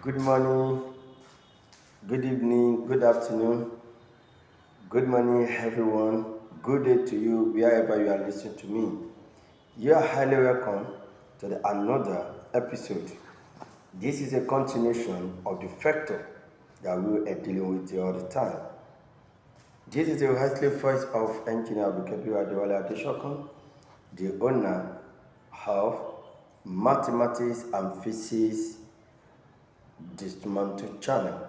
Good morning, good evening, good afternoon, good morning, everyone. Good day to you, wherever you are listening to me. You are highly welcome to another episode. This is a continuation of the factor that we are dealing with the other time. This is the Wesley voice of Engineer Bukebi Adewale Adeshokun, the owner of Mathematics and Physics Dismantle channel.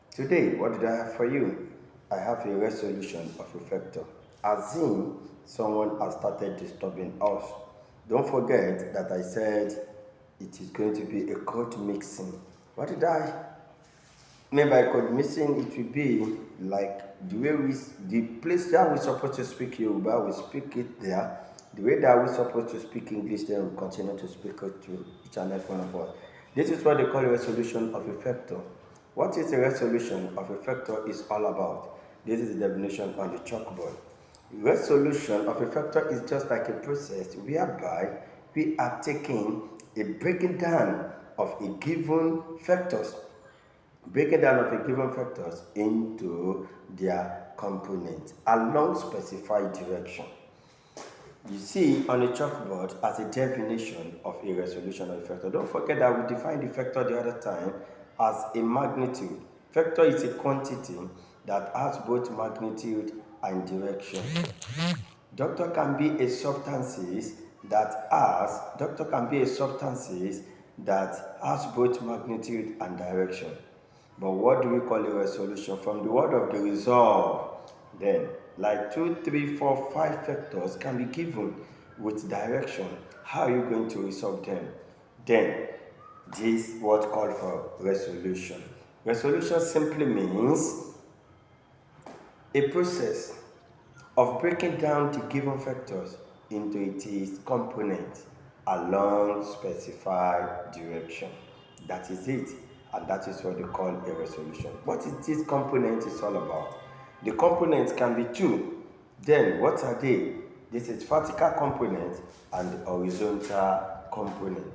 Today, what did I have for you? I have a resolution of a factor. As in, someone has started disturbing us. Don't forget that I said it is going to be a code mixing. What did I mean by code mixing? It will be like the place that we're supposed to speak Yoruba, we speak it there. The way that we're supposed to speak English, then we continue to speak it to each and every one of us. This is what they call a resolution of a factor. What is a resolution of a factor is all about. This is the definition on the chalkboard. Resolution of a factor is just like a process whereby we are taking a breaking down of a given factors, into their components along specified direction. You see on the chalkboard as a definition of a resolution of a factor. Don't forget that we defined the factor the other time as a magnitude. Factor is a quantity that has both magnitude and direction. Doctor can be a substances that has both magnitude and direction. But what do we call a resolution? From the word of the resolve, then, like 2, 3, 4, 5 factors can be given with direction. How are you going to resolve them? Then, this is what called for resolution. Resolution simply means a process of breaking down the given factors into its components along specified direction. That is it, and that is what they call a resolution. What is this component is all about? The components can be two. Then what are they? This is vertical component and horizontal component.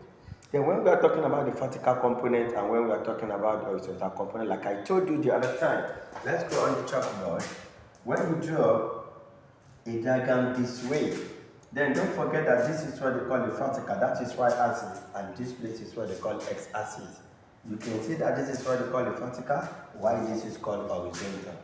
Then when we are talking about the vertical component and when we are talking about the horizontal component, like I told you the other time, let's go on the chalkboard. When you draw a diagram this way, then don't forget that this is what they call the vertical, that is y-axis, and this place is what they call x-axis. You can see that this is what they call the vertical, while this is called horizontal.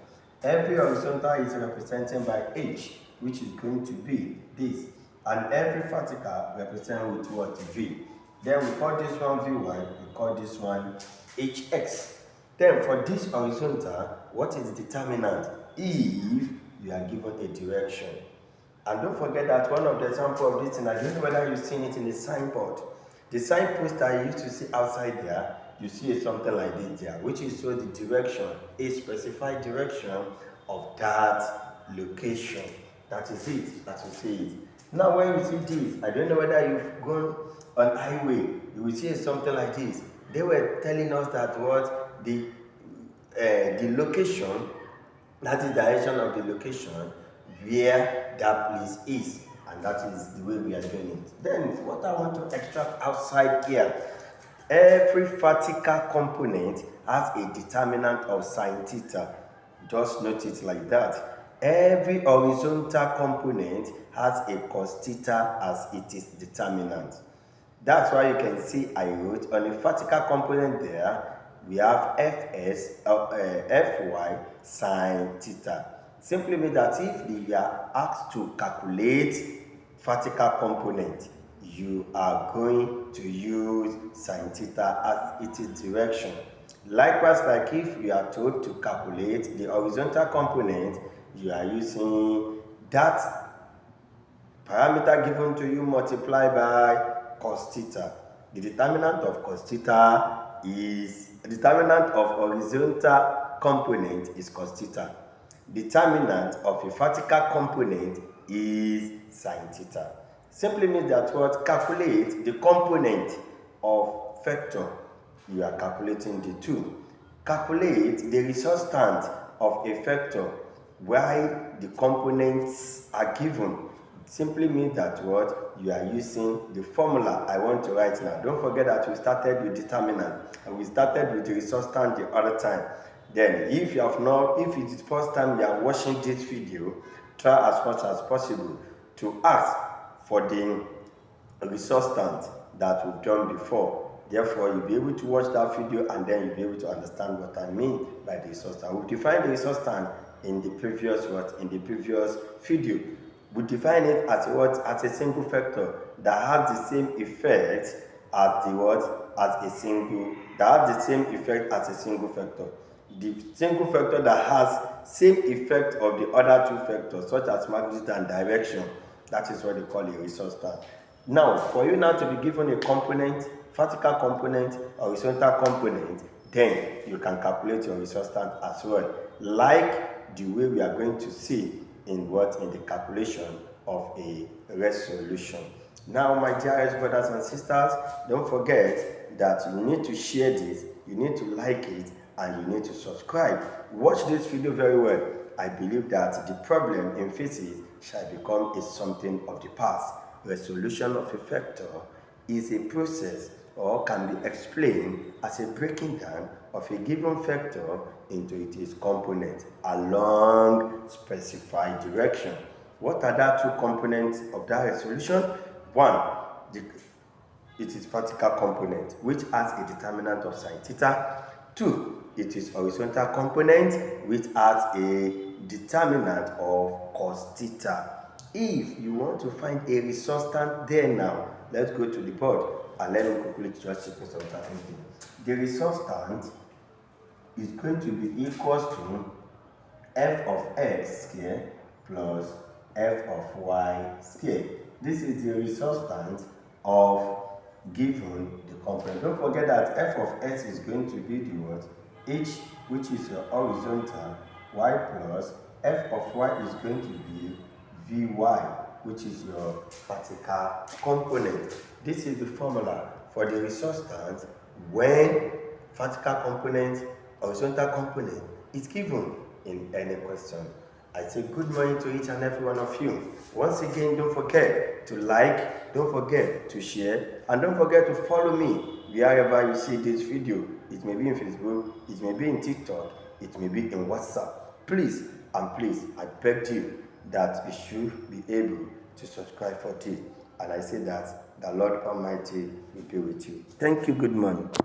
Every horizontal is represented by h, which is going to be this, and every vertical represented with what? V. Then we call this one Vy, we call this one hx. Then for this horizontal, what is the determinant? If you are given a direction. And don't forget that one of the examples of this thing, I don't know whether you've seen it in the signboard. The signpost that you used to see outside there, you see something like this there, which is so the direction, a specified direction of that location. That is it, that you see it. Now when you see this, I don't know whether you've gone on highway, you will see something like this. They were telling us that what the location, that is the direction of the location where that place is, and that is the way we are doing it. Then what I want to extract outside here, every vertical component has a determinant of sine theta. Just note it like that. Every horizontal component has a cos theta as its determinant. That's why you can see I wrote on a vertical component there, we have Fy sine theta. Simply means that if we are asked to calculate vertical component, you are going to use sine theta as its direction. Likewise, like if you are told to calculate the horizontal component, you are using that parameter given to you multiplied by cos theta. The determinant of cos theta is, the determinant of horizontal component is cos theta. Determinant of a vertical component is sine theta. Simply means that what calculate the component of vector, you are calculating the two. Calculate the resultant of a vector while the components are given. simply means that what you are using the formula I want to write now. Don't forget that we started with determinant and we started with the resultant the other time. Then if you have not, if it is the first time you are watching this video, try as much as possible to ask for the resultant that we've done before. Therefore, you'll be able to watch that video and then you'll be able to understand what I mean by the resultant. We've defined the resultant in the previous video. We define it as as a single factor that has the same effect as a single factor. The single factor that has same effect of the other two factors, such as magnitude and direction, that is what they call a resultant. Now, for you now to be given a component, vertical component, horizontal component, then you can calculate your resultant as well, like the way we are going to see in the calculation of a resolution. Now, my dearest brothers and sisters, don't forget that you need to share this, you need to like it, and you need to subscribe. Watch this video very well. I believe that the problem in physics shall become something of the past. Resolution of a vector is a process or can be explained as a breaking down of a given vector into its components along specified direction. What are the two components of that resolution? One, it is vertical component, which has a determinant of sine theta. Two, it is horizontal component, which has a determinant of cos theta. If you want to find a resultant there now, let's go to the board and let me quickly just check some certain things. The resultant is going to be equals to f of x squared plus f of y squared. This is the resultant of given the component. Don't forget that f of x is going to be the what? H, which is your horizontal, y plus f of y is going to be vy, which is your vertical component. This is the formula for the resultant when vertical component, horizontal component is given in any question. I say good morning to each and every one of you. Once again, don't forget to like, don't forget to share, and don't forget to follow me wherever you see this video. It may be in Facebook, it may be in TikTok, it may be in WhatsApp. Please, and please, I beg you that you should be able to subscribe for this. And I say that the Lord Almighty will be with you. Thank you. Good morning.